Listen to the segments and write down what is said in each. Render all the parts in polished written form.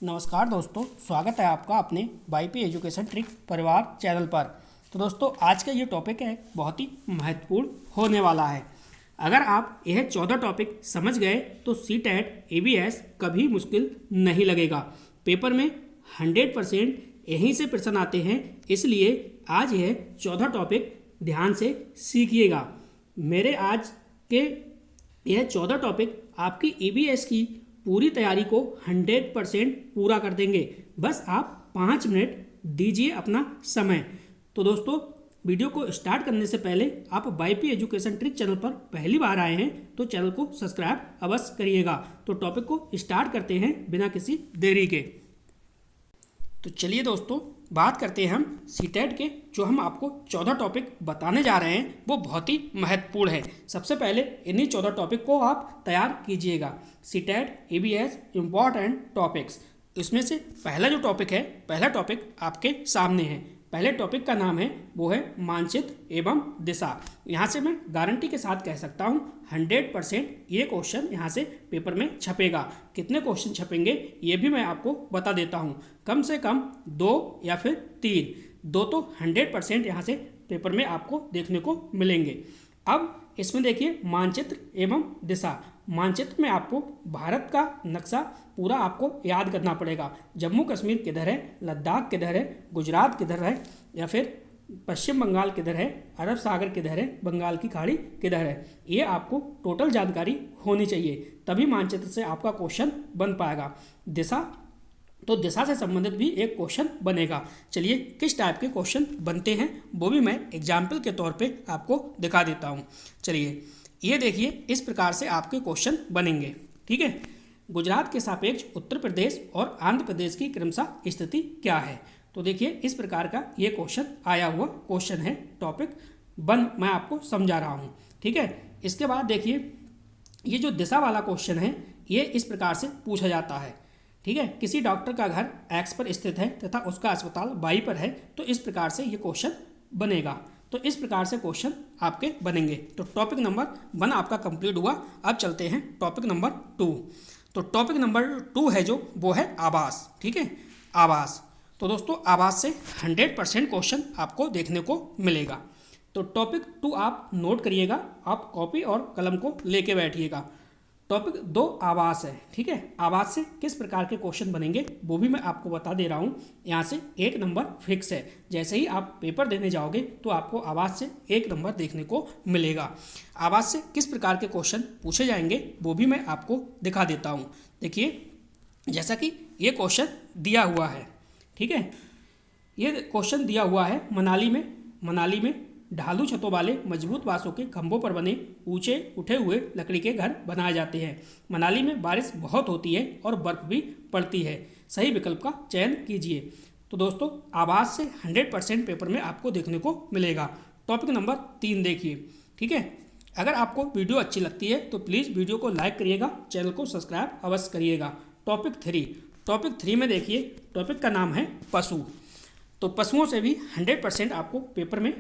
नमस्कार दोस्तों, स्वागत है आपका अपने वाईपी एजुकेशन ट्रिक परिवार चैनल पर। तो दोस्तों, आज का ये टॉपिक है बहुत ही महत्वपूर्ण होने वाला है। अगर आप यह 14 टॉपिक समझ गए तो सीटेट एबीएस कभी मुश्किल नहीं लगेगा। पेपर में 100% यहीं से प्रश्न आते हैं, इसलिए आज यह 14 टॉपिक ध्यान से सीखिएगा। मेरे आज के यह 14 टॉपिक आपकी ईबीएस की पूरी तैयारी को 100% पूरा कर देंगे। बस आप 5 मिनट दीजिए अपना समय। तो दोस्तों, वीडियो को स्टार्ट करने से पहले आप वाईपी एजुकेशन ट्रिक चैनल पर पहली बार आए हैं तो चैनल को सब्सक्राइब अवश्य करिएगा। तो टॉपिक को स्टार्ट करते हैं बिना किसी देरी के। तो चलिए दोस्तों, बात करते हैं हम सीटेट के। जो हम आपको 14 टॉपिक बताने जा रहे हैं वो बहुत ही महत्वपूर्ण है। सबसे पहले इन्हीं 14 टॉपिक को आप तैयार कीजिएगा। सीटेट एबीएस इम्पॉर्टेंट टॉपिक्स, इसमें से पहला जो टॉपिक है, पहला टॉपिक आपके सामने है। पहले टॉपिक का नाम है वो है मानचित्र एवं दिशा। यहाँ से मैं गारंटी के साथ कह सकता हूँ 100% ये क्वेश्चन यहाँ से पेपर में छपेगा। कितने क्वेश्चन छपेंगे ये भी मैं आपको बता देता हूँ। कम से कम 2 या फिर 3, 2 तो 100% यहाँ से पेपर में आपको देखने को मिलेंगे। अब इसमें देखिए मानचित्र एवं दिशा। मानचित्र में आपको भारत का नक्शा पूरा आपको याद करना पड़ेगा। जम्मू कश्मीर किधर है, लद्दाख किधर है, गुजरात किधर है, या फिर पश्चिम बंगाल किधर है, अरब सागर किधर है, बंगाल की खाड़ी किधर है, ये आपको टोटल जानकारी होनी चाहिए। तभी मानचित्र से आपका क्वेश्चन बन पाएगा। दिशा, तो दिशा से संबंधित भी एक क्वेश्चन बनेगा। चलिए किस टाइप के क्वेश्चन बनते हैं वो भी मैं एग्जाम्पल के तौर पे आपको दिखा देता हूँ। चलिए ये देखिए, इस प्रकार से आपके क्वेश्चन बनेंगे। ठीक है, गुजरात के सापेक्ष उत्तर प्रदेश और आंध्र प्रदेश की क्रमशः स्थिति क्या है। तो देखिए इस प्रकार का ये क्वेश्चन आया हुआ क्वेश्चन है। टॉपिक मैं आपको समझा रहा हूँ। ठीक है, इसके बाद देखिए ये जो दिशा वाला क्वेश्चन है ये इस प्रकार से पूछा जाता है। ठीक है, किसी डॉक्टर का घर एक्स पर स्थित है तथा उसका अस्पताल वाई पर है, तो इस प्रकार से ये क्वेश्चन बनेगा। तो इस प्रकार से क्वेश्चन आपके बनेंगे। तो टॉपिक नंबर 1 आपका कंप्लीट हुआ। अब चलते हैं टॉपिक नंबर 2। तो टॉपिक नंबर 2 है जो वो है आवास। ठीक है, आवास। तो दोस्तों आवास से 100% क्वेश्चन आपको देखने को मिलेगा। तो टॉपिक 2 आप नोट करिएगा, आप कॉपी और कलम को लेके बैठिएगा। टॉपिक 2 आवास है। ठीक है, आवास से किस प्रकार के क्वेश्चन बनेंगे वो भी मैं आपको बता दे रहा हूँ। यहाँ से 1 नंबर फिक्स है। जैसे ही आप पेपर देने जाओगे तो आपको आवास से 1 नंबर देखने को मिलेगा। आवास से किस प्रकार के क्वेश्चन पूछे जाएंगे वो भी मैं आपको दिखा देता हूँ। देखिए जैसा कि ये क्वेश्चन दिया हुआ है। ठीक है, ये क्वेश्चन दिया हुआ है मनाली में ढालू छतों वाले मजबूत बांसों के खंभों पर बने ऊंचे उठे हुए लकड़ी के घर बनाए जाते हैं। मनाली में बारिश बहुत होती है और बर्फ भी पड़ती है। सही विकल्प का चयन कीजिए। तो दोस्तों आवास से 100% पेपर में आपको देखने को मिलेगा। टॉपिक नंबर 3 देखिए। ठीक है, अगर आपको वीडियो अच्छी लगती है तो प्लीज़ वीडियो को लाइक करिएगा, चैनल को सब्सक्राइब अवश्य करिएगा। टॉपिक 3 में देखिए, टॉपिक का नाम है पशु। तो पशुओं से भी 100% आपको पेपर में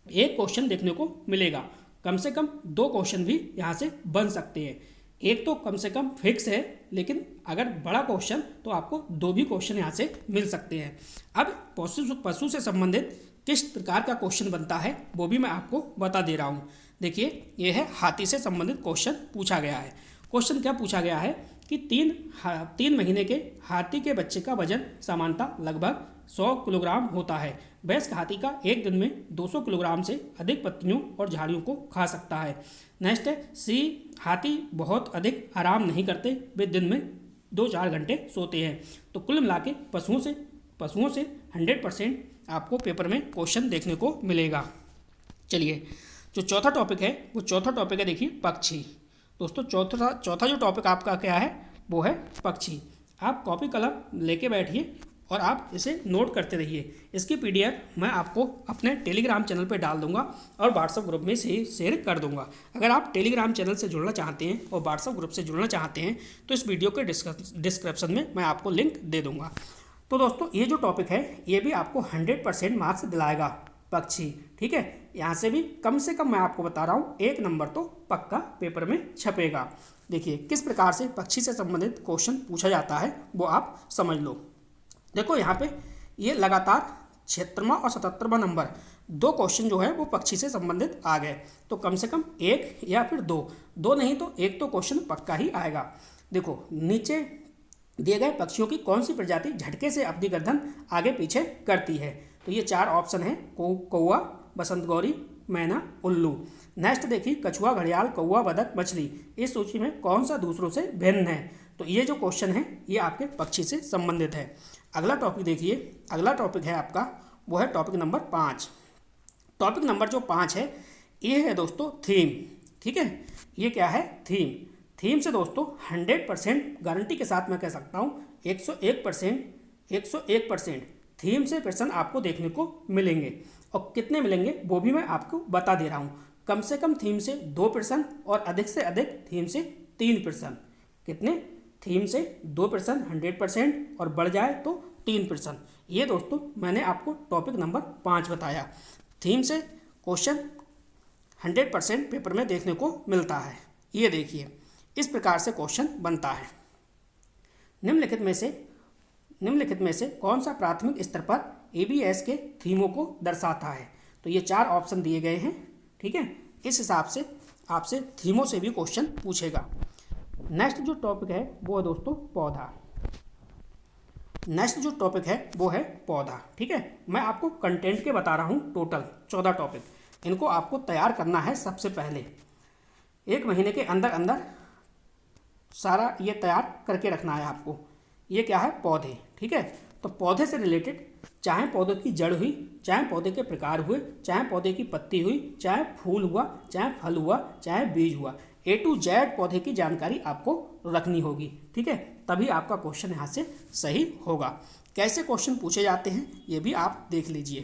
एक क्वेश्चन देखने को मिलेगा। कम से कम 2 क्वेश्चन भी यहाँ से बन सकते हैं। एक तो कम से कम फिक्स है, लेकिन अगर बड़ा क्वेश्चन तो आपको 2 भी क्वेश्चन यहाँ से मिल सकते हैं। अब पशु से संबंधित किस प्रकार का क्वेश्चन बनता है वो भी मैं आपको बता दे रहा हूँ। देखिए ये है हाथी से संबंधित क्वेश्चन पूछा गया है। क्वेश्चन क्या पूछा गया है कि 3 महीने के हाथी के बच्चे का वजन सामान्यतः लगभग 100 किलोग्राम होता है। वयस्क हाथी का एक दिन में 200 किलोग्राम से अधिक पत्तियों और झाड़ियों को खा सकता है। नेक्स्ट है सी, हाथी बहुत अधिक आराम नहीं करते, वे दिन में 2-4 घंटे सोते हैं। तो कुल मिला के पशुओं से 100% आपको पेपर में क्वेश्चन देखने को मिलेगा। चलिए जो चौथा टॉपिक है वो चौथा टॉपिक है, देखिए पक्षी। दोस्तों चौथा जो टॉपिक आपका क्या है वो है पक्षी। आप कॉपी कलम लेके बैठिए और आप इसे नोट करते रहिए। इसकी PDF मैं आपको अपने टेलीग्राम चैनल पे डाल दूंगा और व्हाट्सएप ग्रुप में शेयर कर दूंगा। अगर आप टेलीग्राम चैनल से जुड़ना चाहते हैं और व्हाट्सएप ग्रुप से जुड़ना चाहते हैं तो इस वीडियो के डिस्क्रिप्शन में मैं आपको लिंक दे दूंगा। तो दोस्तों ये जो टॉपिक है ये भी आपको 100% मार्क्स दिलाएगा। पक्षी। ठीक है, यहाँ से भी कम से कम मैं आपको बता रहा हूँ 1 नंबर तो पक्का पेपर में छपेगा। देखिए किस प्रकार से पक्षी से संबंधित क्वेश्चन पूछा जाता है वो आप समझ लो। देखो यहाँ पे ये लगातार 76वां और 77वां नंबर 2 क्वेश्चन जो है वो पक्षी से संबंधित आ गए, तो कम से कम 1 या फिर 2 नहीं तो 1 तो क्वेश्चन पक्का ही आएगा। देखो नीचे दिए गए पक्षियों की कौन सी प्रजाति झटके से अपनी गर्दन आगे पीछे करती है, तो ये 4 ऑप्शन हैं, कौवा, बसंत गौरी, मैना, उल्लू। नेक्स्ट देखिए कछुआ, घड़ियाल, कौवा, बदक, मछली, इस सूची में कौन सा दूसरों से भिन्न है, तो ये जो क्वेश्चन है ये आपके पक्षी से संबंधित है। अगला टॉपिक देखिए, अगला टॉपिक है आपका वो है टॉपिक नंबर 5। टॉपिक नंबर जो 5 है ये है दोस्तों थीम। ठीक है, ये क्या है, थीम। थीम से दोस्तों 100% गारंटी के साथ मैं कह सकता हूँ 101% थीम से प्रश्न आपको देखने को मिलेंगे, और कितने मिलेंगे वो भी मैं आपको बता दे रहा हूँ। कम से कम थीम से 2 प्रश्न और अधिक से अधिक थीम से 3 प्रश्न। कितने, थीम से 2 प्रश्न 100% और बढ़ जाए तो 3 प्रश्न। ये दोस्तों मैंने आपको टॉपिक नंबर 5 बताया। थीम से क्वेश्चन 100% पेपर में देखने को मिलता है। ये देखिए इस प्रकार से क्वेश्चन बनता है। निम्नलिखित में से कौन सा प्राथमिक स्तर पर ABS के थीमों को दर्शाता है, तो ये 4 ऑप्शन दिए गए हैं। ठीक है, इस हिसाब से आपसे थीमों से भी क्वेश्चन पूछेगा। नेक्स्ट जो टॉपिक है वो है दोस्तों पौधा। नेक्स्ट जो टॉपिक है वो है पौधा। ठीक है, मैं आपको कंटेंट के बता रहा हूँ, टोटल 14 टॉपिक, इनको आपको तैयार करना है। सबसे पहले 1 महीने के अंदर अंदर सारा ये तैयार करके रखना है आपको। ये क्या है, पौधे। ठीक है, तो पौधे से रिलेटेड चाहे पौधे की जड़ हुई, चाहे पौधे के प्रकार हुए, चाहे पौधे की पत्ती हुई, चाहे फूल हुआ, चाहे फल हुआ, चाहे बीज हुआ, A to Z पौधे की जानकारी आपको रखनी होगी। ठीक है, तभी आपका क्वेश्चन यहाँ से सही होगा। कैसे क्वेश्चन पूछे जाते हैं ये भी आप देख लीजिए।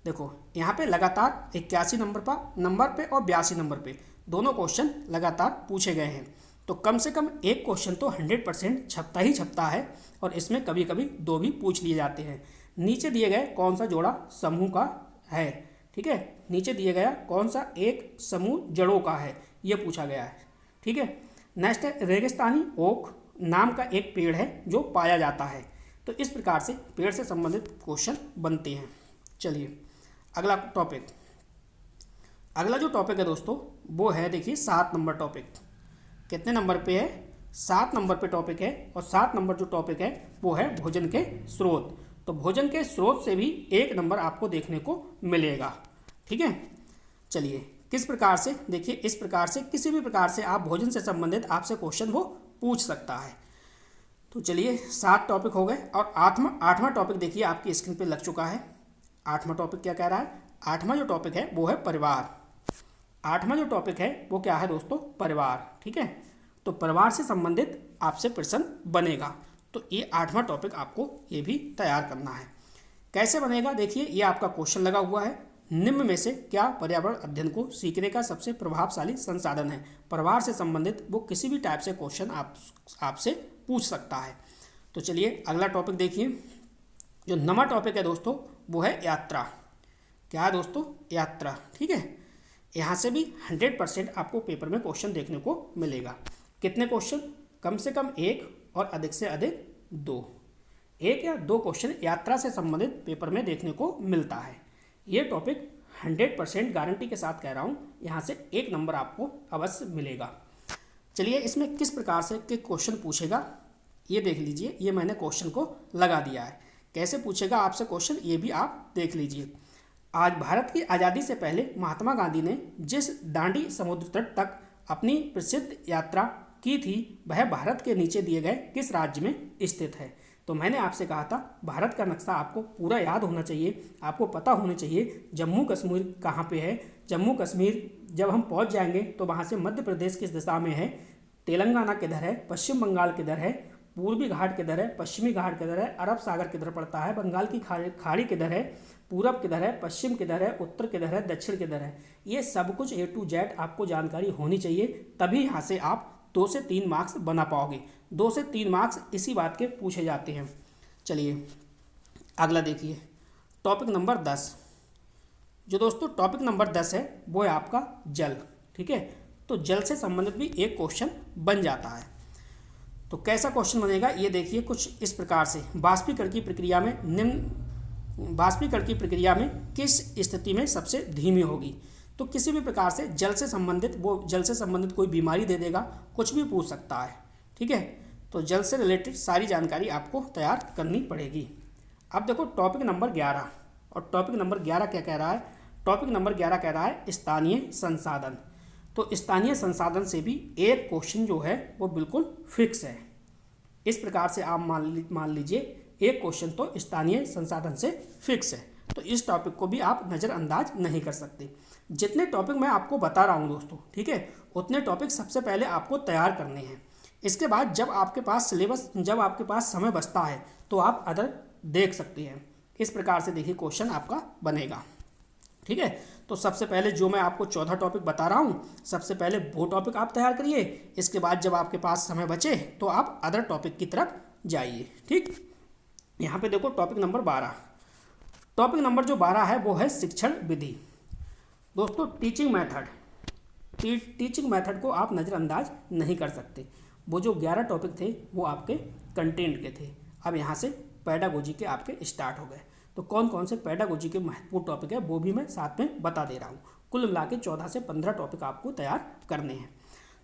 देखो यहाँ पे लगातार 81 नंबर पे और 82 नंबर पे दोनों क्वेश्चन लगातार पूछे गए हैं, तो कम से कम एक क्वेश्चन तो 100% छपता ही छपता है, और इसमें कभी कभी 2 भी पूछ लिए जाते हैं। नीचे दिए गए कौन सा जोड़ा समूह का है। ठीक है, नीचे दिए गया कौन सा एक समूह जड़ों का है, ये पूछा गया है। ठीक है, नेक्स्ट है रेगिस्तानी ओक नाम का एक पेड़ है जो पाया जाता है, तो इस प्रकार से पेड़ से संबंधित क्वेश्चन बनते हैं। चलिए अगला टॉपिक, अगला जो टॉपिक है दोस्तों वो है देखिए 7 नंबर टॉपिक। कितने नंबर पे है, 7 नंबर पे टॉपिक है, और 7 नंबर जो टॉपिक है वो है भोजन के स्रोत। तो भोजन के स्रोत से भी 1 नंबर आपको देखने को मिलेगा। ठीक है, चलिए किस प्रकार से, देखिए इस प्रकार से किसी भी प्रकार से आप भोजन से संबंधित आपसे क्वेश्चन वो पूछ सकता है। तो चलिए 7 टॉपिक हो गए, और आठवां टॉपिक देखिए आपकी स्क्रीन पे लग चुका है। 8वां टॉपिक क्या कह रहा है, 8वां जो टॉपिक है वो है परिवार। 8वां जो टॉपिक है वो क्या है दोस्तों, परिवार। ठीक है, तो परिवार से संबंधित आपसे प्रश्न बनेगा, तो ये 8वां टॉपिक आपको ये भी तैयार करना है। कैसे बनेगा, देखिए ये आपका क्वेश्चन लगा हुआ है, निम्न में से क्या पर्यावरण अध्ययन को सीखने का सबसे प्रभावशाली संसाधन है। परिवार से संबंधित वो किसी भी टाइप से क्वेश्चन आपसे पूछ सकता है। तो चलिए अगला टॉपिक देखिए, जो 9वां टॉपिक है दोस्तों वो है यात्रा। क्या है दोस्तों, यात्रा। ठीक है, यहाँ से भी 100% आपको पेपर में क्वेश्चन देखने को मिलेगा। कितने क्वेश्चन, कम से कम 1 और अधिक से अधिक 2, 1 या 2 क्वेश्चन यात्रा से संबंधित पेपर में देखने को मिलता है। ये टॉपिक 100% गारंटी के साथ कह रहा हूँ, यहाँ से 1 नंबर आपको अवश्य मिलेगा। चलिए इसमें किस प्रकार से के क्वेश्चन पूछेगा ये देख लीजिए। ये मैंने क्वेश्चन को लगा दिया है, कैसे पूछेगा आपसे क्वेश्चन ये भी आप देख लीजिए। आज भारत की आज़ादी से पहले महात्मा गांधी ने जिस दांडी समुद्र तट तक अपनी प्रसिद्ध यात्रा की थी वह भारत के नीचे दिए गए किस राज्य में स्थित है। तो मैंने आपसे कहा था भारत का नक्शा आपको पूरा याद होना चाहिए, आपको पता होना चाहिए जम्मू कश्मीर कहाँ पे है। जम्मू कश्मीर जब हम पहुँच जाएंगे तो वहाँ से मध्य प्रदेश किस दिशा में है, तेलंगाना किधर है, पश्चिम बंगाल किधर है, पूर्वी घाट किधर है, पश्चिमी घाट किधर है, अरब सागर किधर पड़ता है, बंगाल की खाड़ी किधर है, पूरब किधर है, पश्चिम किधर है, उत्तर किधर है, दक्षिण किधर है, ये सब कुछ A to Z आपको जानकारी होनी चाहिए, तभी यहाँ से आप 2 से 3 मार्क्स बना पाओगे। 2 से 3 मार्क्स इसी बात के पूछे जाते हैं। चलिए अगला देखिए, टॉपिक नंबर 10। जो दोस्तों टॉपिक नंबर 10 है वो है आपका जल। ठीक है, तो जल से संबंधित भी एक क्वेश्चन बन जाता है। तो कैसा क्वेश्चन बनेगा ये देखिए, कुछ इस प्रकार से, वाष्पीकरण की प्रक्रिया में किस स्थिति में सबसे धीमी होगी। तो किसी भी प्रकार से जल से संबंधित कोई बीमारी दे देगा, कुछ भी पूछ सकता है। ठीक है, तो जल से रिलेटेड सारी जानकारी आपको तैयार करनी पड़ेगी। अब देखो टॉपिक नंबर 11, और टॉपिक नंबर 11 क्या कह रहा है? टॉपिक नंबर 11 कह रहा है स्थानीय संसाधन। तो स्थानीय संसाधन से भी एक क्वेश्चन जो है वो बिल्कुल फिक्स है। इस प्रकार से आप मान लीजिए एक क्वेश्चन तो स्थानीय संसाधन से फिक्स है, तो इस टॉपिक को भी आप नज़रअंदाज नहीं कर सकते। जितने टॉपिक मैं आपको बता रहा हूँ दोस्तों, ठीक है, उतने टॉपिक सबसे पहले आपको तैयार करने हैं। इसके बाद जब आपके पास समय बचता है तो आप अदर देख सकते हैं। इस प्रकार से देखिए क्वेश्चन आपका बनेगा। ठीक है, तो सबसे पहले जो मैं आपको 14 टॉपिक बता रहा हूँ, सबसे पहले वो टॉपिक आप तैयार करिए। इसके बाद जब आपके पास समय बचे तो आप अदर टॉपिक की तरफ जाइए। ठीक, यहाँ पे देखो टॉपिक नंबर 12। टॉपिक नंबर जो 12 है वो है शिक्षण विधि। दोस्तों टीचिंग मेथड को आप नज़रअंदाज नहीं कर सकते। वो जो 11 टॉपिक थे वो आपके कंटेंट के थे। अब यहाँ से पेडागोजी के आपके स्टार्ट हो गए। तो कौन कौन से पेडागोजी के महत्वपूर्ण टॉपिक है वो भी मैं साथ में बता दे रहा हूँ। कुल मिला के 14 से 15 टॉपिक आपको तैयार करने हैं।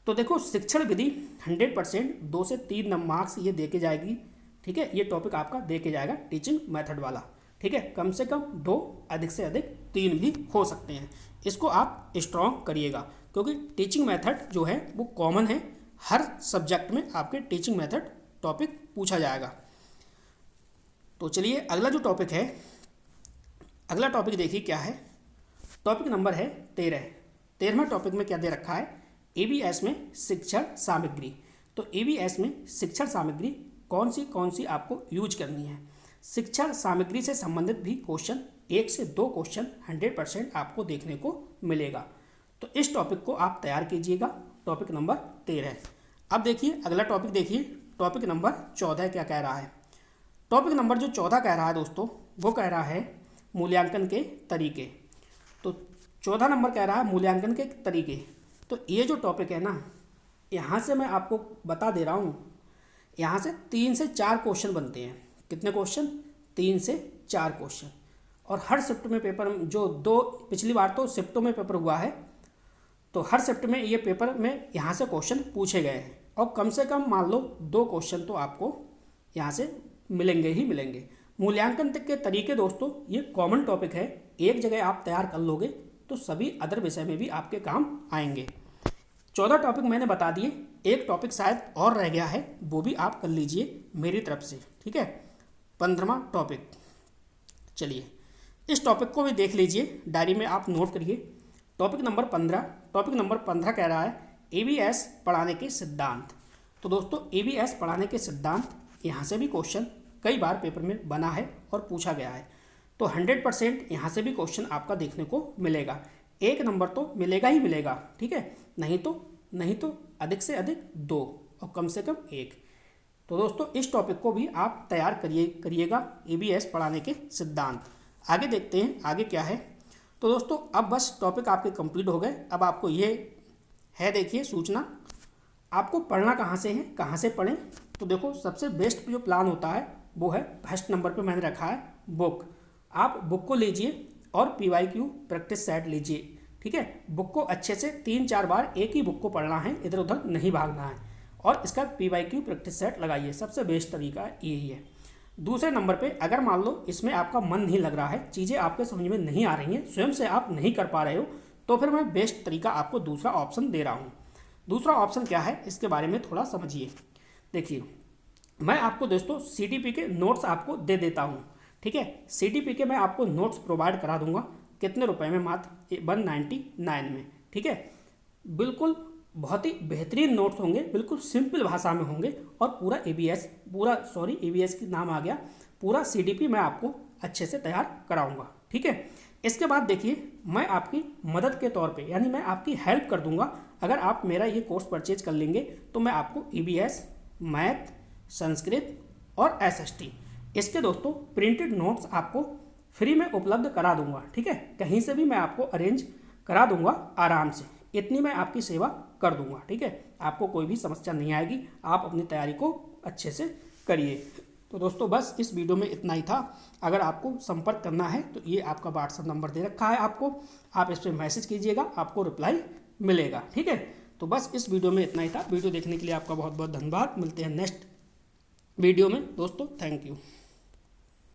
तो देखो शिक्षण विधि 100% 2 से 3 मार्क्स ये दे के जाएगी। ठीक है, ये टॉपिक आपका दे के जाएगा टीचिंग मेथड वाला। ठीक है, कम से कम 2, अधिक से अधिक 3 भी हो सकते हैं। इसको आप स्ट्रॉन्ग करिएगा, क्योंकि टीचिंग मेथड जो है वो कॉमन है। हर सब्जेक्ट में आपके टीचिंग मेथड टॉपिक पूछा जाएगा। तो चलिए अगला जो टॉपिक है, अगला टॉपिक देखिए क्या है। टॉपिक नंबर है 13। 13वें टॉपिक में क्या दे रखा है? ABS में शिक्षण सामग्री। तो ABS में शिक्षण सामग्री कौन सी आपको यूज करनी है। शिक्षण सामग्री से संबंधित भी क्वेश्चन 1 से 2 क्वेश्चन 100% आपको देखने को मिलेगा। तो इस टॉपिक को आप तैयार कीजिएगा, टॉपिक नंबर 13। अब देखिए अगला टॉपिक देखिए, टॉपिक नंबर 14 क्या कह रहा है। टॉपिक नंबर जो 14 कह रहा है दोस्तों, वो कह रहा है मूल्यांकन के तरीके। तो 14 नंबर कह रहा है मूल्यांकन के तरीके। तो ये जो टॉपिक है ना, यहाँ से मैं आपको बता दे रहा हूँ, यहाँ से 3 से 4 क्वेश्चन बनते हैं। कितने क्वेश्चन? 3 से 4 क्वेश्चन। और हर शिफ्ट में पेपर जो 2 पिछली बार तो शिफ्टों में पेपर हुआ है, तो हर शिफ्ट में ये पेपर में यहाँ से क्वेश्चन पूछे गए हैं। और कम से कम मान लो 2 क्वेश्चन तो आपको यहाँ से मिलेंगे ही मिलेंगे। मूल्यांकन के तरीके दोस्तों ये कॉमन टॉपिक है, एक जगह आप तैयार कर लोगे तो सभी अदर विषय में भी आपके काम आएंगे। 14 टॉपिक मैंने बता दिए, एक टॉपिक शायद और रह गया है, वो भी आप कर लीजिए मेरी तरफ से। ठीक है, 15वां टॉपिक। चलिए इस टॉपिक को भी देख लीजिए, डायरी में आप नोट करिए। Topic number 15। टॉपिक नंबर 15 कह रहा है ABS पढ़ाने के सिद्धांत। तो दोस्तों ABS पढ़ाने के सिद्धांत, यहाँ से भी क्वेश्चन कई बार पेपर में बना है और पूछा गया है। तो 100% यहाँ से भी क्वेश्चन आपका देखने को मिलेगा। 1 नंबर तो मिलेगा ही मिलेगा। ठीक है, नहीं तो अधिक से अधिक 2 और कम से कम 1। तो दोस्तों इस टॉपिक को भी आप तैयार करिएगा, ABS पढ़ाने के सिद्धांत। आगे देखते हैं आगे क्या है। तो दोस्तों अब बस टॉपिक आपके कंप्लीट हो गए। अब आपको ये है देखिए सूचना, आपको पढ़ना कहाँ से है, कहाँ से पढ़ें। तो देखो सबसे बेस्ट जो प्लान होता है वो है फर्स्ट नंबर पे मैंने रखा है बुक। आप बुक को लीजिए और PYQ प्रैक्टिस सेट लीजिए। ठीक है, बुक को अच्छे से 3-4 बार एक ही बुक को पढ़ना है, इधर उधर नहीं भागना है, और इसका PYQ प्रैक्टिस सेट लगाइए। सबसे बेस्ट तरीका यही है। दूसरे नंबर पे अगर मान लो इसमें आपका मन नहीं लग रहा है, चीज़ें आपके समझ में नहीं आ रही हैं, स्वयं से आप नहीं कर पा रहे हो, तो फिर मैं बेस्ट तरीका आपको दूसरा ऑप्शन दे रहा हूँ। दूसरा ऑप्शन क्या है इसके बारे में थोड़ा समझिए। देखिए मैं आपको दोस्तों CTP के नोट्स आपको दे देता हूँ। ठीक है, CTP के मैं आपको नोट्स प्रोवाइड करा दूंगा। कितने रुपए में? मात्र 199 में। ठीक है, बिल्कुल बहुत ही बेहतरीन नोट्स होंगे, बिल्कुल सिंपल भाषा में होंगे, और पूरा ABS की नाम आ गया, पूरा CTP मैं आपको अच्छे से तैयार कराऊंगा। ठीक है, इसके बाद देखिए मैं आपकी मदद के तौर पे, यानी मैं आपकी हेल्प कर दूंगा। अगर आप मेरा ये कोर्स परचेज कर लेंगे तो मैं आपको EBS, मैथ, संस्कृत और SST इसके दोस्तों प्रिंटेड नोट्स आपको फ्री में उपलब्ध करा दूंगा। ठीक है, कहीं से भी मैं आपको अरेंज करा दूंगा आराम से, इतनी मैं आपकी सेवा कर दूंगा। ठीक है, आपको कोई भी समस्या नहीं आएगी, आप अपनी तैयारी को अच्छे से करिए। तो दोस्तों बस इस वीडियो में इतना ही था। अगर आपको संपर्क करना है तो ये आपका व्हाट्सएप नंबर दे रखा है आपको, आप इस पर मैसेज कीजिएगा, आपको रिप्लाई मिलेगा। ठीक है, तो बस इस वीडियो में इतना ही था। वीडियो देखने के लिए आपका बहुत बहुत धन्यवाद। मिलते हैं नेक्स्ट वीडियो में दोस्तों, थैंक यू।